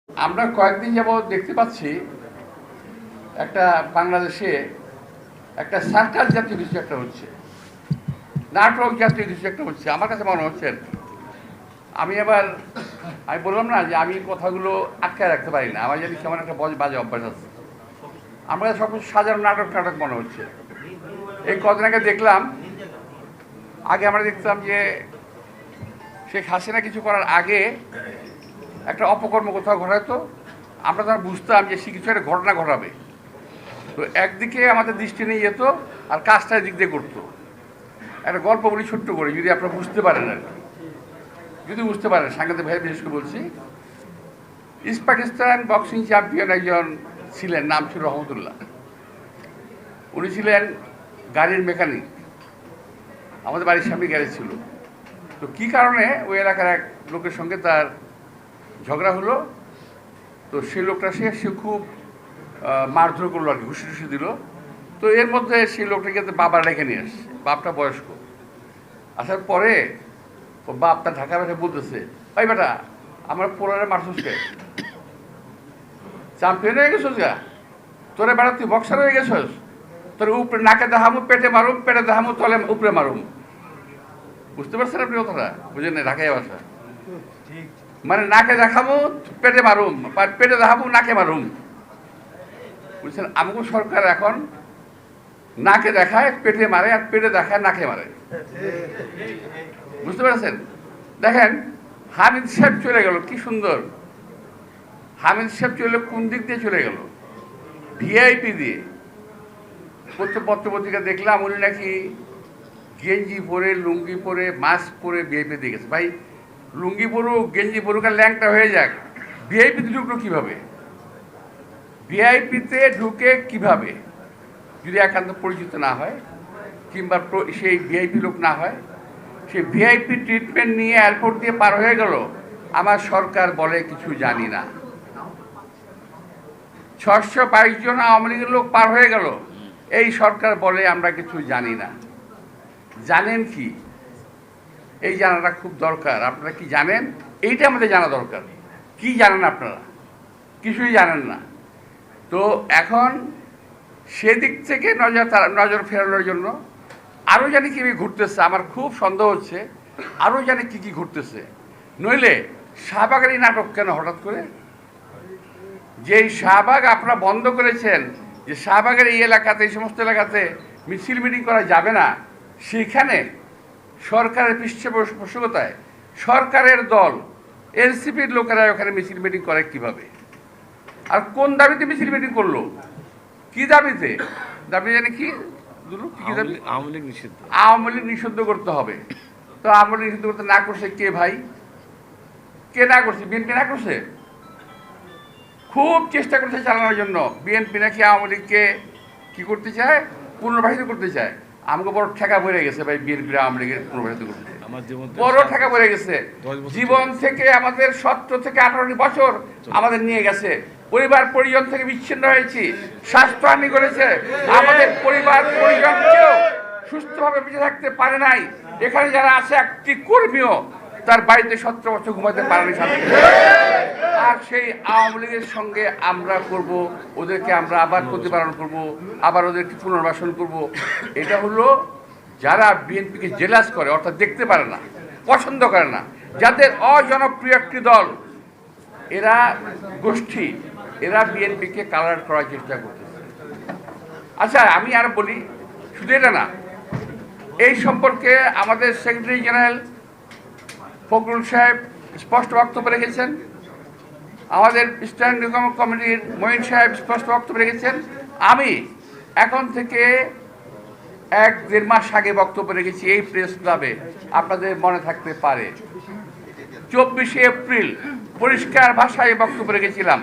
আমরা কয়েকদিন যাবৎ দেখতে পাচ্ছি একটা বাংলাদেশে একটা সার্কাস জাতীয় কিছু একটা হচ্ছে, নাটক জাতীয় কিছু একটা হচ্ছে। আমার কাছে মনে হচ্ছে আমি বললাম না যে আমি কথাগুলো আটকায় রাখতে পারি না, আমার জানি কেমন একটা বাজে অভ্যাস আছে। আমার সব কিছু সাজানো নাটক নাটক মনে হচ্ছে। এই কদিন আগে দেখলাম, আগে আমরা দেখতাম যে শেখ হাসিনা কিছু করার আগে একটা অপকর্ম কোথাও ঘটাতো, আমরা তখন বুঝতাম যে সে কিছু একটা ঘটনা ঘটাবে। তো একদিকে আমাদের দৃষ্টি নিয়ে যেত আর কাজটা দিক দিয়ে করতো। একটা গল্প বলি ছোট্ট করে, যদি আপনারা বুঝতে পারেন আর কি, যদি বুঝতে পারেন, সাংবাদিক ভাই বিশেষ করে বলছি। ইস্ট পাকিস্তান বক্সিং চ্যাম্পিয়ন একজন ছিলেন, নাম ছিল রহমতুল্লাহ। উনি ছিলেন গাড়ির মেকানিক, আমাদের বাড়ির সামনে গ্যারেজ ছিল। তো কী কারণে ওই এলাকার এক লোকের সঙ্গে তার ঝগড়া হলো। তো সেই লোকটা সে খুব মারধর করলো আর কি, ঘুষি টুসি দিল। তো এর মধ্যে সেই লোকটাকে বাবার রেখে নিয়ে আসছে, বাপটা বয়স্ক। আসার পরে ও বাপটা ঢাকা বেঠে বলতেছে, ভাই বেটা আমার পোলারে মারছুসকে, চ্যাম্পিয়ন হয়ে গেছিস গা, তোরে বেড়া তুই বক্সার হয়ে গেছিস, তোর উপরে নাকে দেখামু, পেটে মারুম, পেটে দেখামু, তলে উপরে মারুম। বুঝতে পারছেন আপনি কথাটা? বুঝেন না ঢাকায় ভাষা, মানে নাকে দেখাবো পেটে মারুম, পেটে দেখাবো নাকে মারুম। বুঝছেন? আমাকে সরকার এখন নাকে দেখায় পেটে মারে, আর পেটে দেখায় নাকে মারে। বুঝতে পারছেন? দেখেন হামিদ সাহেব চলে গেল, কি সুন্দর। হামিদ সাহেব চলে কোন দিক দিয়ে চলে গেল? ভিআইপি দিয়ে। পত্রপত্রিকা দেখলাম উনি নাকি গেঞ্জি পরে, লুঙ্গি পরে, মাস্ক পরে ভিআইপি দিয়ে গেছে। ভাই লুঙ্গি পরুক, গেঞ্জি পরুক, আর ল্যাংটা হয়ে যাক, ভিআইপিতে ঢুকলো কীভাবে? ভিআইপিতে ঢুকে কিভাবে? যদি একান্ত পরিচিত না হয়, কিংবা সেই ভিআইপি লোক না হয়, সেই ভিআইপি ট্রিটমেন্ট নিয়ে এয়ারপোর্ট দিয়ে পার হয়ে গেল। আমার সরকার বলে কিছু জানি না। 622 জন আওয়ামী লীগের লোক পার হয়ে গেল, এই সরকার বলে আমরা কিছু জানি না। জানেন কি? এই জানাটা খুব দরকার। আপনারা কি জানেন? এইটা আমাদের জানা দরকার। কি জানেন আপনারা? কিছুই জানেন না। তো এখন সেদিক থেকে নজর ফেরানোর জন্য আরও জানি কি ঘুরতেছে, আমার খুব সন্দেহ হচ্ছে আরও জানি কি কি ঘুরতেছে। নইলে শাহবাগের এই নাটক কেন হঠাৎ করে? যেই শাহবাগ আপনারা বন্ধ করেছেন, যে শাহবাগের এই এলাকাতে, এই সমস্ত এলাকাতে মিছিল মিটিং করা যাবে না, সেখানে সরকারের পৃষ্ঠপোষকতায় সরকারের দল এনসিপির লোকেরা ওখানে মিছিল মিটিং করে কিভাবে? আর কোন দাবিতে মিছিল মিটিং করলো? কি দাবিতে? দাবি জানি কি? আওয়ামী লীগ নিষিদ্ধ করতে হবে। তো আওয়ামী লীগ নিষিদ্ধ করতে না করছে কে ভাই? কে না করছে? বিএনপি না করছে? খুব চেষ্টা করছে চালানোর জন্য। বিএনপি নাকি আওয়ামী লীগকে কি করতে চায়? পুনর্বাসিত করতে চায়। আমাকে বড় ঠেকা পড়ে গেছে ভাই, বিএনপি আওয়ামী লীগের পুনর্বাসিত করতে বড় ঠেকা পড়ে গেছে। জীবন থেকে আমাদের 17 থেকে 18 বছর আমাদের নিয়ে গেছে, পরিবার পরিজন থেকে বিচ্ছিন্ন হয়েছি, স্বাস্থ্যহানি করেছে, আমাদের পরিবার পরিজন কেউ সুস্থভাবে বেঁচে থাকতে পারে নাই। এখানে যারা আছে, একটি কর্মীও তার বাড়িতে 17 বছর ঘুমাতে পারেনি শান্তি। আর সেই আওয়ামী লীগের সঙ্গে আমরা করব, ওদেরকে আমরা আবার প্রতিপালন করব, আবার ওদেরকে পুনর্বাসন করব। এটা হলো যারা বিএনপিকে জেলাস করে, অর্থাৎ দেখতে পারে না, পছন্দ করে না, যাদের অজনপ্রিয় একটি দল, এরা গোষ্ঠী, এরা বিএনপিকে কালার করার চেষ্টা করতেছে। আচ্ছা আমি আর বলি, শুধু এটা না, এই সম্পর্কে আমাদের সেক্রেটারি জেনারেল ফখরুল সাহেব স্পষ্ট বক্তব্য রেখেছেন, আমাদের স্ট্যান্ডিং কমিটির মঈন সাহেব স্পষ্ট বক্তব্য রেখেছেন। আমি এখন থেকে 1-1.5 মাস আগে বক্তব্য রেখেছি এই প্রেস ক্লাবে, আপনাদের মনে থাকতে পারে। 24শে এপ্রিল পরিষ্কার ভাষায় বক্তব্য রেখেছিলাম।